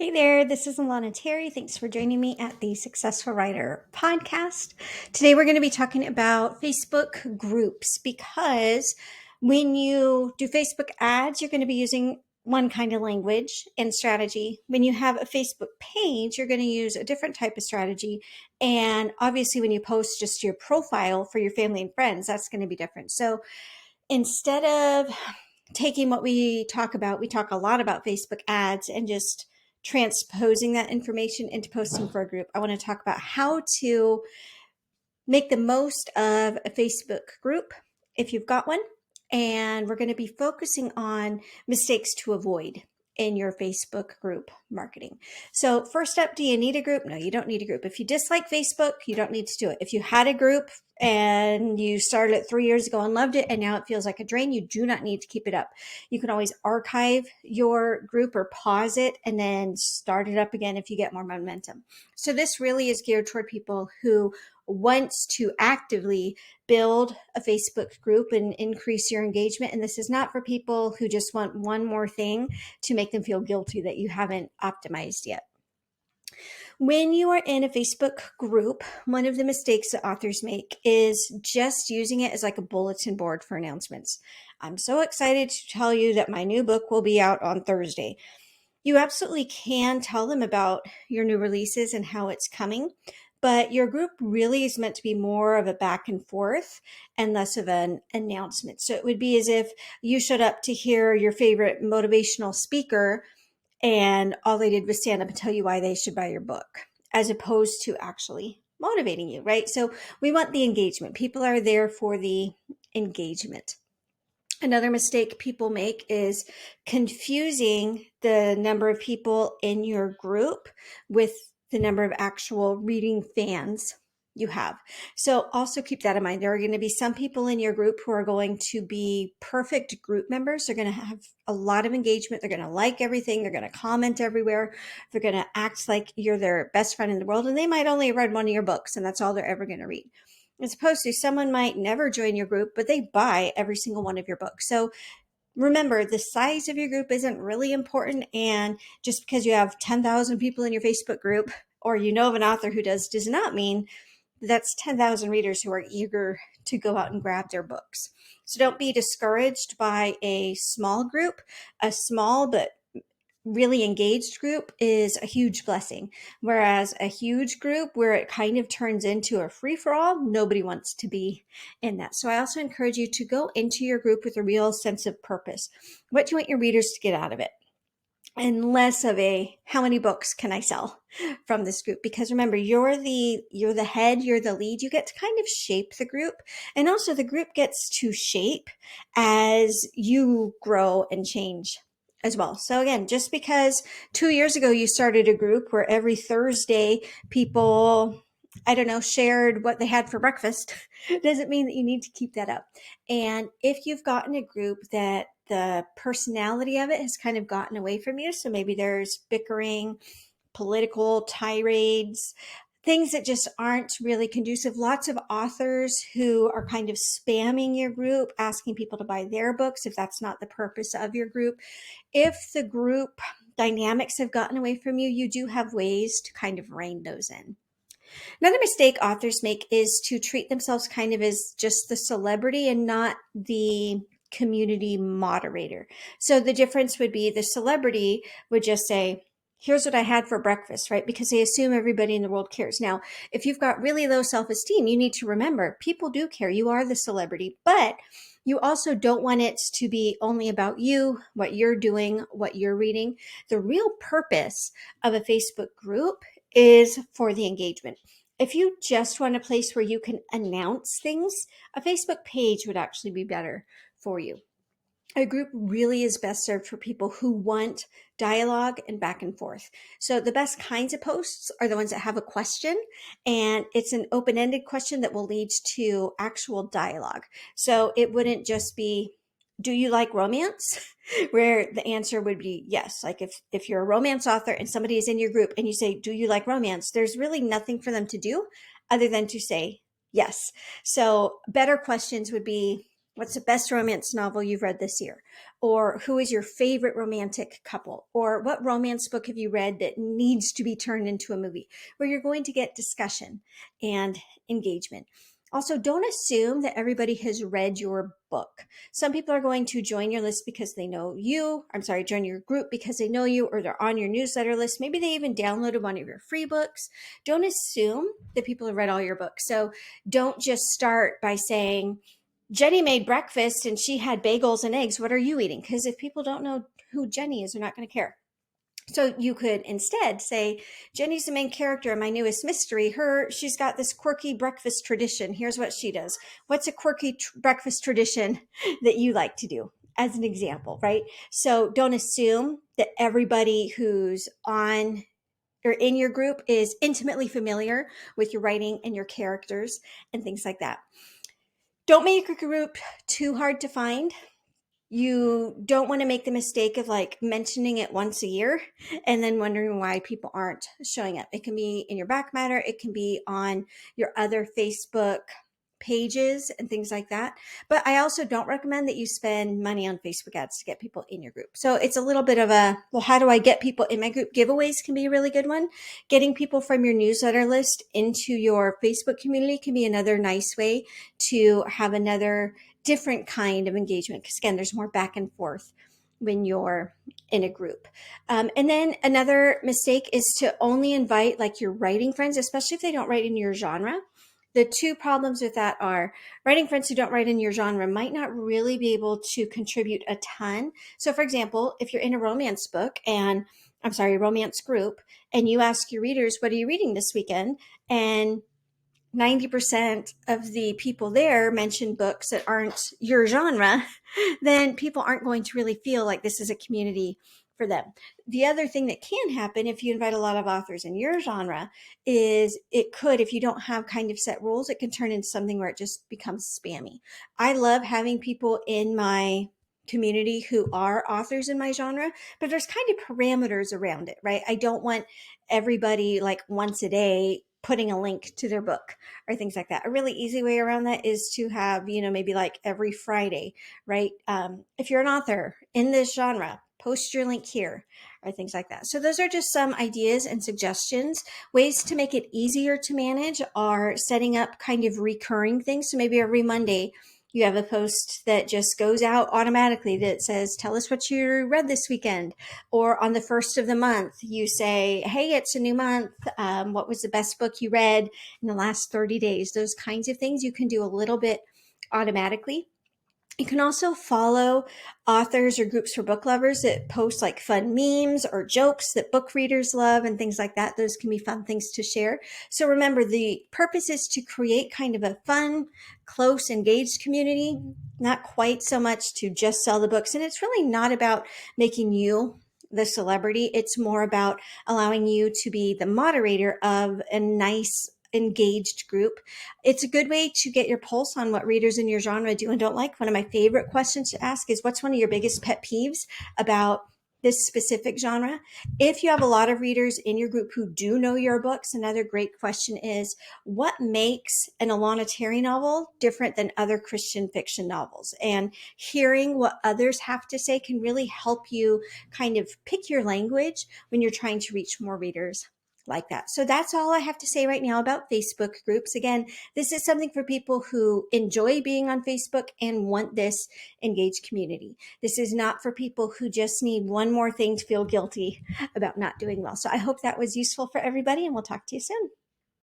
Hey there, this is Alana Terry. Thanks for joining me at the Successful Writer podcast. Today we're going to be talking about Facebook groups because when you do Facebook ads, you're going to be using one kind of language and strategy. When you have a Facebook page, you're going to use a different type of strategy. And obviously, when you post just your profile for your family and friends, that's going to be different. So instead of taking what we talk a lot about Facebook ads and just transposing that information into posting for a group. I want to talk about how to make the most of a Facebook group if you've got one. And we're going to be focusing on mistakes to avoid in your Facebook group marketing. So first up, do you need a group? No, you don't need a group. If you dislike Facebook, you don't need to do it. If you had a group and you started it 3 years ago and loved it, and now it feels like a drain, you do not need to keep it up. You can always archive your group or pause it and then start it up again if you get more momentum. So this really is geared toward people who wants to actively build a Facebook group and increase your engagement. And this is not for people who just want one more thing to make them feel guilty that you haven't optimized yet. When you are in a Facebook group, one of the mistakes that authors make is just using it as like a bulletin board for announcements. I'm so excited to tell you that my new book will be out on Thursday. You absolutely can tell them about your new releases and how it's coming, but your group really is meant to be more of a back and forth and less of an announcement. So it would be as if you showed up to hear your favorite motivational speaker and all they did was stand up and tell you why they should buy your book, as opposed to actually motivating you, right? So we want the engagement. People are there for the engagement. Another mistake people make is confusing the number of people in your group with the number of actual reading fans you have. So also keep that in mind. There are going to be some people in your group who are going to be perfect group members. They're going to have a lot of engagement. They're going to like everything. They're going to comment everywhere. They're going to act like you're their best friend in the world. And they might only have read one of your books, and that's all they're ever going to read. As opposed to someone might never join your group, but they buy every single one of your books. So remember, the size of your group isn't really important. And just because you have 10,000 people in your Facebook group, or you know of an author who does not mean that's 10,000 readers who are eager to go out and grab their books. So don't be discouraged by a small group. A small but really engaged group is a huge blessing. Whereas a huge group where it kind of turns into a free-for-all, nobody wants to be in that. So I also encourage you to go into your group with a real sense of purpose. What do you want your readers to get out of it? And less of a how many books can I sell from this group? Because remember, you're the head, you're the lead. You get to kind of shape the group, and also the group gets to shape as you grow and change as well. So again, just because 2 years ago you started a group where every Thursday people, I don't know, shared what they had for breakfast, doesn't mean that you need to keep that up. And if you've gotten a group that the personality of it has kind of gotten away from you, so maybe there's bickering, political tirades, things that just aren't really conducive. Lots of authors who are kind of spamming your group, asking people to buy their books if that's not the purpose of your group. If the group dynamics have gotten away from you, you do have ways to kind of rein those in. Another mistake authors make is to treat themselves kind of as just the celebrity and not the community moderator. So the difference would be the celebrity would just say, here's what I had for breakfast, right? Because they assume everybody in the world cares. Now, if you've got really low self-esteem, you need to remember people do care. You are the celebrity, but you also don't want it to be only about you, what you're doing, what you're reading. The real purpose of a Facebook group is for the engagement. If you just want a place where you can announce things, a Facebook page would actually be better for you. A group really is best served for people who want dialogue and back and forth. So the best kinds of posts are the ones that have a question, and it's an open-ended question that will lead to actual dialogue. So it wouldn't just be, do you like romance? Where the answer would be yes. Like if you're a romance author and somebody is in your group and you say, do you like romance? There's really nothing for them to do other than to say yes. So better questions would be, What's the best romance novel you've read this year? Or who is your favorite romantic couple? Or what romance book have you read that needs to be turned into a movie? Where you're going to get discussion and engagement. Also, don't assume that everybody has read your book. Some people are going to join your list because they know you. I'm sorry, join your group because they know you, or they're on your newsletter list. Maybe they even downloaded one of your free books. Don't assume that people have read all your books. So don't just start by saying, Jenny made breakfast and she had bagels and eggs. What are you eating? Because if people don't know who Jenny is, they're not going to care. So you could instead say, Jenny's the main character in my newest mystery. She's got this quirky breakfast tradition. Here's what she does. What's a quirky breakfast tradition that you like to do? As an example, right? So don't assume that everybody who's on or in your group is intimately familiar with your writing and your characters and things like that. Don't make your group too hard to find. You don't want to make the mistake of like mentioning it once a year and then wondering why people aren't showing up. It can be in your back matter. It can be on your other Facebook pages and things like that. But I also don't recommend that you spend money on Facebook ads to get people in your group. So it's a little bit of a, well, how do I get people in my group? Giveaways can be a really good one. Getting people from your newsletter list into your Facebook community can be another nice way to have another different kind of engagement, because again, there's more back and forth when you're in a group. And then another mistake is to only invite like your writing friends, especially if they don't write in your genre. The two problems with that are writing friends who don't write in your genre might not really be able to contribute a ton. So for example, if you're in a romance book and romance group, and you ask your readers, what are you reading this weekend? And 90% of the people there mention books that aren't your genre, then people aren't going to really feel like this is a community for them. The other thing that can happen if you invite a lot of authors in your genre is it could, if you don't have kind of set rules, it can turn into something where it just becomes spammy. I love having people in my community who are authors in my genre, but there's kind of parameters around it, right? I don't want everybody like once a day putting a link to their book or things like that. A really easy way around that is to have, maybe like every Friday, right? If you're an author in this genre, post your link here or things like that. So those are just some ideas and suggestions. Ways to make it easier to manage are setting up kind of recurring things. So maybe every Monday, you have a post that just goes out automatically that says, tell us what you read this weekend. Or on the first of the month, you say, hey, it's a new month. What was the best book you read in the last 30 days? Those kinds of things you can do a little bit automatically. You can also follow authors or groups for book lovers that post like fun memes or jokes that book readers love and things like that. Those can be fun things to share. So remember, the purpose is to create kind of a fun, close, engaged community, not quite so much to just sell the books. And it's really not about making you the celebrity. It's more about allowing you to be the moderator of a nice, engaged group. It's a good way to get your pulse on what readers in your genre do and don't like. One of my favorite questions to ask is, what's one of your biggest pet peeves about this specific genre? If you have a lot of readers in your group who do know your books, another great question is, what makes an Alana Terry novel different than other Christian fiction novels? And hearing what others have to say can really help you kind of pick your language when you're trying to reach more readers like that. So that's all I have to say right now about Facebook groups. Again, this is something for people who enjoy being on Facebook and want this engaged community. This is not for people who just need one more thing to feel guilty about not doing well. So I hope that was useful for everybody, and we'll talk to you soon.